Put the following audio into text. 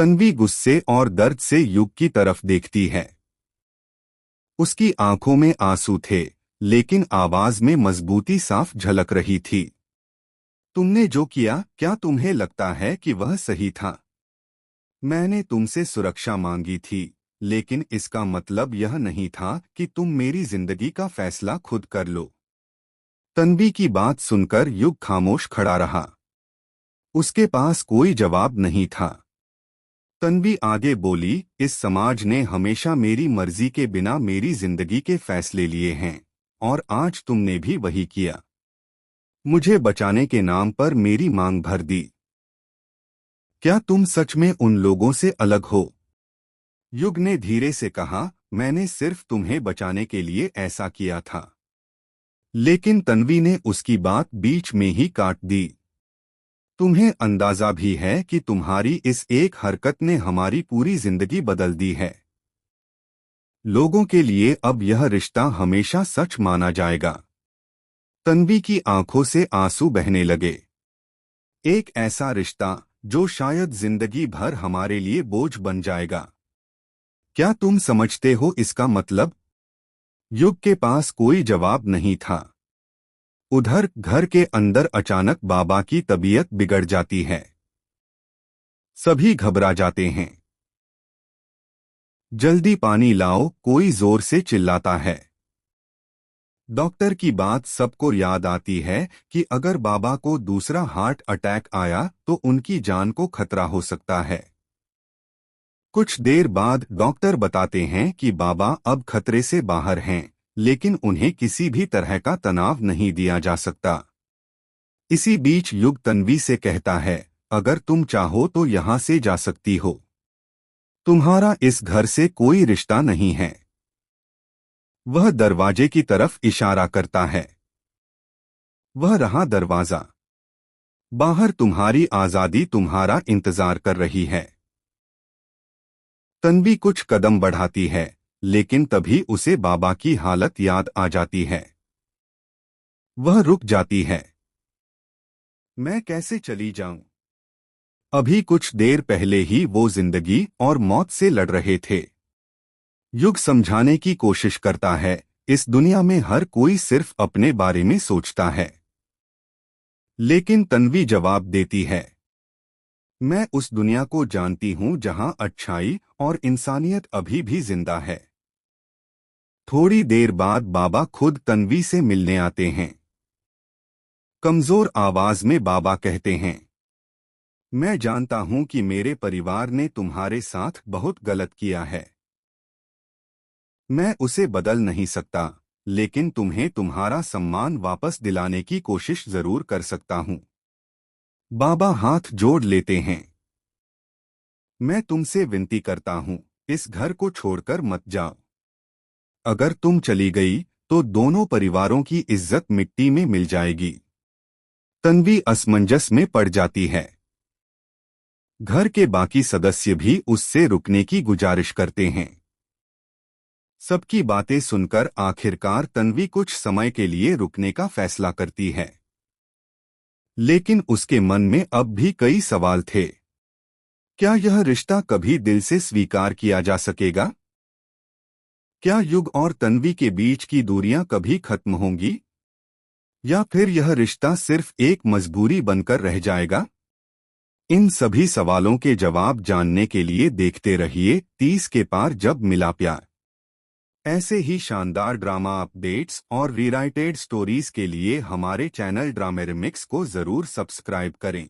तन्वी गुस्से और दर्द से युग की तरफ देखती है। उसकी आंखों में आंसू थे, लेकिन आवाज में मजबूती साफ झलक रही थी। तुमने जो किया, क्या तुम्हें लगता है कि वह सही था? मैंने तुमसे सुरक्षा मांगी थी, लेकिन इसका मतलब यह नहीं था कि तुम मेरी जिंदगी का फैसला खुद कर लो। तन्वी की बात सुनकर युग खामोश खड़ा रहा। उसके पास कोई जवाब नहीं था। तन्वी आगे बोली, इस समाज ने हमेशा मेरी मर्जी के बिना मेरी जिंदगी के फैसले लिए हैं, और आज तुमने भी वही किया। मुझे बचाने के नाम पर मेरी मांग भर दी। क्या तुम सच में उन लोगों से अलग हो? युग ने धीरे से कहा, मैंने सिर्फ तुम्हें बचाने के लिए ऐसा किया था। लेकिन तन्वी ने उसकी बात बीच में ही काट दी। तुम्हें अंदाजा भी है कि तुम्हारी इस एक हरकत ने हमारी पूरी जिंदगी बदल दी है। लोगों के लिए अब यह रिश्ता हमेशा सच माना जाएगा। तन्वी की आंखों से आंसू बहने लगे। एक ऐसा रिश्ता जो शायद जिंदगी भर हमारे लिए बोझ बन जाएगा। क्या तुम समझते हो इसका मतलब? युग के पास कोई जवाब नहीं था। उधर घर के अंदर अचानक बाबा की तबीयत बिगड़ जाती है। सभी घबरा जाते हैं। जल्दी पानी लाओ, कोई जोर से चिल्लाता है। डॉक्टर की बात सबको याद आती है कि अगर बाबा को दूसरा हार्ट अटैक आया तो उनकी जान को खतरा हो सकता है। कुछ देर बाद डॉक्टर बताते हैं कि बाबा अब खतरे से बाहर हैं, लेकिन उन्हें किसी भी तरह का तनाव नहीं दिया जा सकता। इसी बीच युग तन्वी से कहता है, अगर तुम चाहो तो यहाँ से जा सकती हो। तुम्हारा इस घर से कोई रिश्ता नहीं है। वह दरवाजे की तरफ इशारा करता है। वह रहा दरवाजा। बाहर तुम्हारी आजादी तुम्हारा इंतजार कर रही है। तन्वी कुछ कदम बढ़ाती है, लेकिन तभी उसे बाबा की हालत याद आ जाती है। वह रुक जाती है। मैं कैसे चली जाऊं? अभी कुछ देर पहले ही वो जिंदगी और मौत से लड़ रहे थे। युग समझाने की कोशिश करता है, इस दुनिया में हर कोई सिर्फ अपने बारे में सोचता है। लेकिन तन्वी जवाब देती है, मैं उस दुनिया को जानती हूं जहां अच्छाई और इंसानियत अभी भी जिंदा है। थोड़ी देर बाद बाबा खुद तन्वी से मिलने आते हैं। कमजोर आवाज में बाबा कहते हैं, मैं जानता हूं कि मेरे परिवार ने तुम्हारे साथ बहुत गलत किया है। मैं उसे बदल नहीं सकता, लेकिन तुम्हें तुम्हारा सम्मान वापस दिलाने की कोशिश जरूर कर सकता हूं। बाबा हाथ जोड़ लेते हैं। मैं तुमसे विनती करता हूं, इस घर को छोड़कर मत जाओ। अगर तुम चली गई तो दोनों परिवारों की इज्जत मिट्टी में मिल जाएगी। तन्वी असमंजस में पड़ जाती है। घर के बाकी सदस्य भी उससे रुकने की गुजारिश करते हैं। सबकी बातें सुनकर आखिरकार तन्वी कुछ समय के लिए रुकने का फैसला करती है। लेकिन उसके मन में अब भी कई सवाल थे। क्या यह रिश्ता कभी दिल से स्वीकार किया जा सकेगा? क्या युग और तन्वी के बीच की दूरियां कभी खत्म होंगी? या फिर यह रिश्ता सिर्फ एक मजबूरी बनकर रह जाएगा? इन सभी सवालों के जवाब जानने के लिए देखते रहिए 30 के पार जब मिला प्यार। ऐसे ही शानदार ड्रामा अपडेट्स और रीराइटेड स्टोरीज के लिए हमारे चैनल ड्रामेरिमिक्स को जरूर सब्सक्राइब करें।